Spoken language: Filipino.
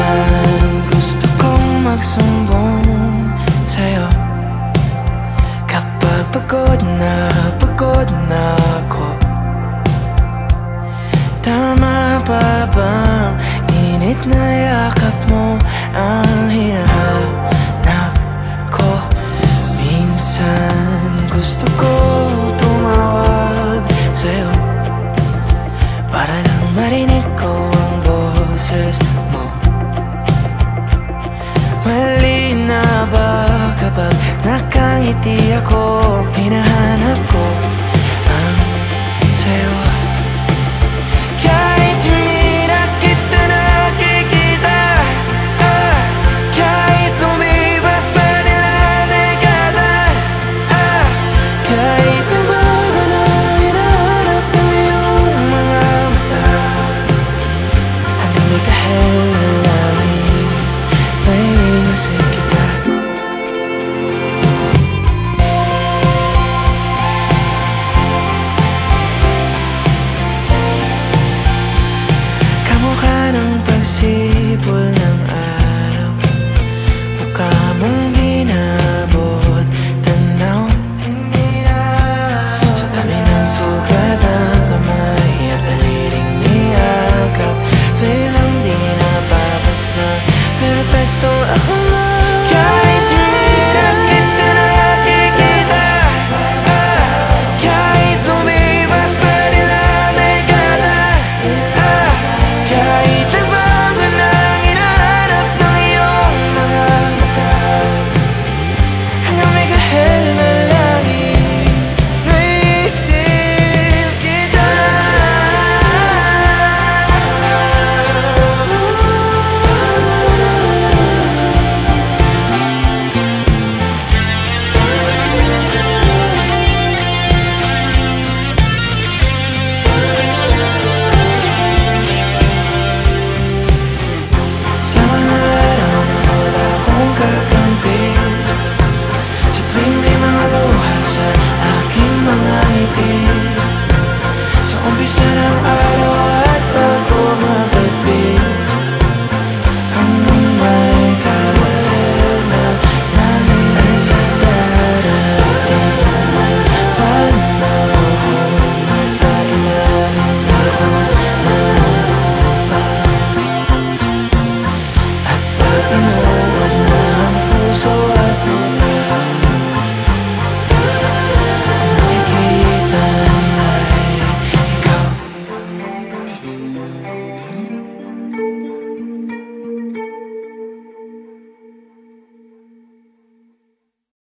Minsan gusto kong magsumbong sa'yo kapag pagod na ako. Tama pa bang init na yakap mo ang hinahanap ko? Minsan gusto ko tumawag sa'yo para lang marinig ko ang boses mo. Mali na ba kapag nakangiti ako